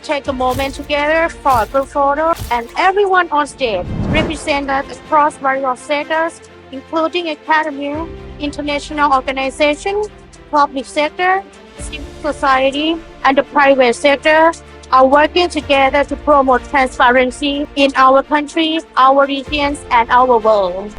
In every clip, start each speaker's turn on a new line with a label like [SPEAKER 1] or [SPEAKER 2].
[SPEAKER 1] take a moment together for a group photo, and everyone on stage represented across various sectors, including academia, international organizations, public sector, civil society, and the private sector are working together to promote transparency in our country, our regions, and our world.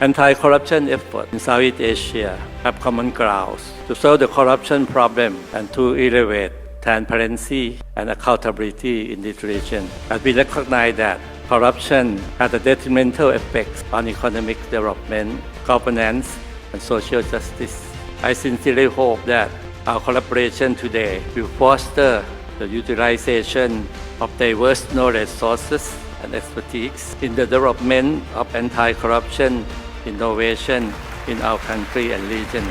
[SPEAKER 2] Anti-corruption efforts in Southeast Asia have common grounds to solve the corruption problem and to elevate transparency and accountability in this region. As we recognize that corruption has a detrimental effect on economic development, governance, and social justice. I sincerely hope that our collaboration today will foster the utilization of diverse knowledge sources and expertise in the development of anti-corruption innovation in our country and region.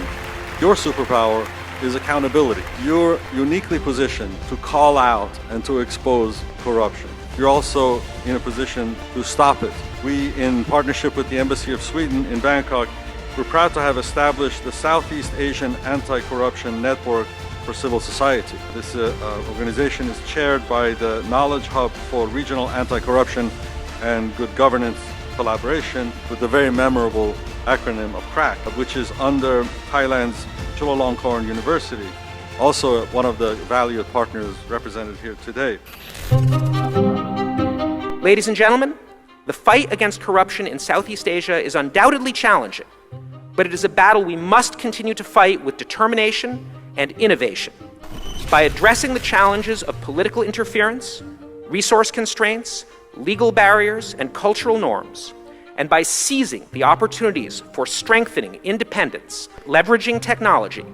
[SPEAKER 3] Your superpower is accountability. You're uniquely positioned to call out and to expose corruption. You're also in a position to stop it. We, in partnership with the Embassy of Sweden in Bangkok, we're proud to have established the Southeast Asian Anti-Corruption Network for Civil Society. This organization is chaired by the Knowledge Hub for Regional Anti-Corruption and Good Governance Collaboration with the very memorable acronym of KRAC, which is under Thailand's Chulalongkorn University, also one of the valued partners represented here today.
[SPEAKER 4] Ladies and gentlemen, the fight against corruption in Southeast Asia is undoubtedly challenging, but it is a battle we must continue to fight with determination and innovation. By addressing the challenges of political interference, resource constraints, legal barriers, and cultural norms, and by seizing the opportunities for strengthening independence, leveraging technology,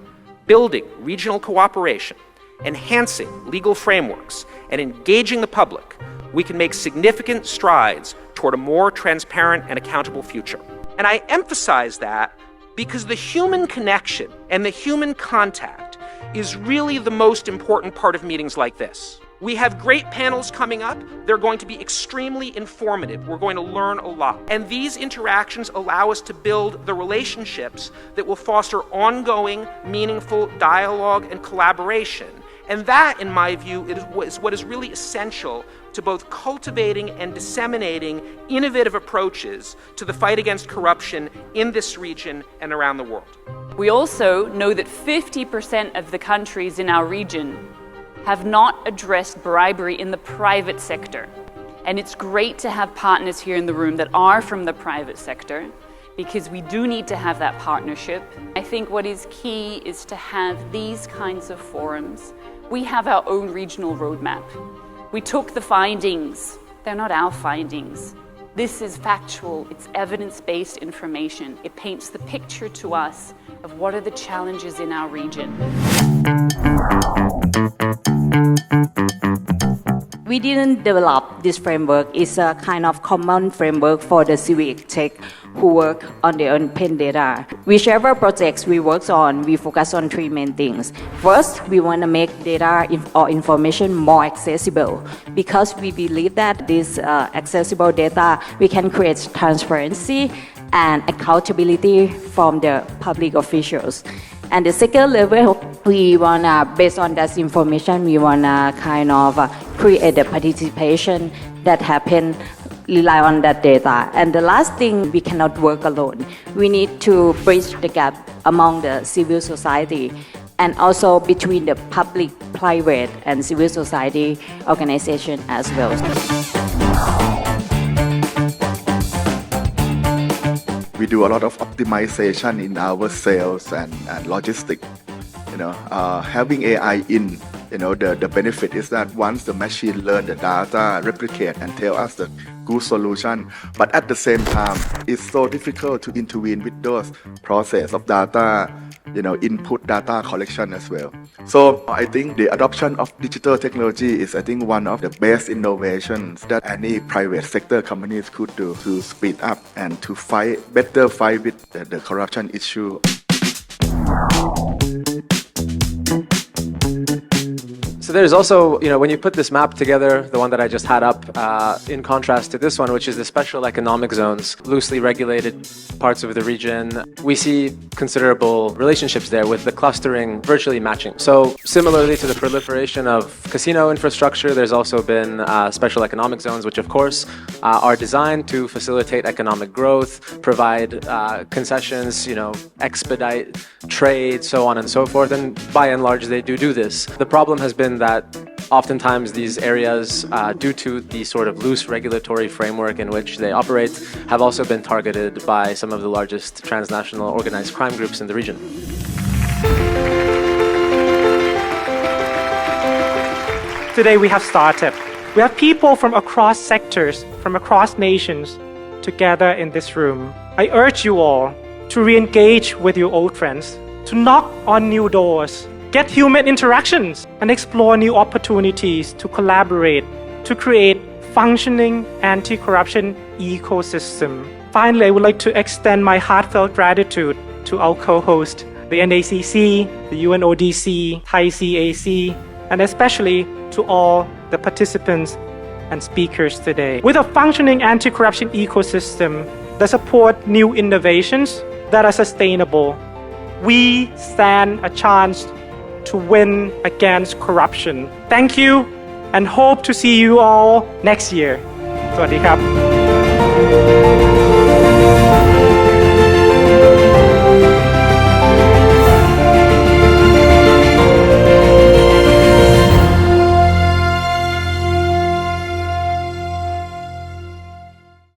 [SPEAKER 4] building regional cooperation, enhancing legal frameworks, and engaging the public, we can make significant strides toward a more transparent and accountable future. And I emphasize that because the human connection and the human contact is really the most important part of meetings like this. We have great panels coming up. They're going to be extremely informative. We're going to learn a lot. And these interactions allow us to build the relationships that will foster ongoing, meaningful dialogue and collaboration. And that, in my view, is what is really essential to both cultivating and disseminating innovative approaches to the fight against corruption in this region and around the world.
[SPEAKER 5] We also know that 50% of the countries in our region have not addressed bribery in the private sector. And it's great to have partners here in the room that are from the private sector, because we do need to have that partnership. I think what is key is to have these kinds of forums. We have our own regional roadmap. We took the findings. They're not our findings. This is factual. It's evidence-based information. It paints the picture to us of what are the challenges in our region.
[SPEAKER 6] We didn't develop this framework. It's a kind of common framework for the civic tech who work on their open data. Whichever projects we work on, we focus on three main things. First, we want to make data or information more accessible, because we believe that this accessible data, we can create transparency and accountability from the public officials. And the second level, we wanna, based on that information, we wanna kind of create the participation that happen, rely on that data. And the last thing, we cannot work alone. We need to bridge the gap among the civil society and also between the public, private, and civil society organization as well.
[SPEAKER 7] We do a lot of optimization in our sales and logistics. Having AI in, the benefit is that once the machine learn the data, replicate and tell us the good solution, but at the same time, it's so difficult to intervene with those process of data, input data collection as well. So I think the adoption of digital technology is, one of the best innovations that any private sector companies could do to speed up and to better fight with the corruption issue.
[SPEAKER 8] So there's also, when you put this map together, the one that I just had up, in contrast to this one, which is the special economic zones, loosely regulated parts of the region, we see considerable relationships there with the clustering virtually matching. So similarly to the proliferation of casino infrastructure, there's also been special economic zones, which of course are designed to facilitate economic growth, provide concessions, expedite trade, so on and so forth. And by and large, they do this. The problem has been that oftentimes these areas, due to the sort of loose regulatory framework in which they operate, have also been targeted by some of the largest transnational organized crime groups in the region.
[SPEAKER 9] Today we have started. We have people from across sectors, from across nations, together in this room. I urge you all to re-engage with your old friends, to knock on new doors, get human interactions, and explore new opportunities to collaborate, to create functioning anti-corruption ecosystem. Finally, I would like to extend my heartfelt gratitude to our co-host, the NACC, the UNODC, Thai CAC, and especially to all the participants and speakers today. With a functioning anti-corruption ecosystem that support new innovations that are sustainable, we stand a chance to win against corruption. Thank you and hope to see you all next year. สวัสดีครับ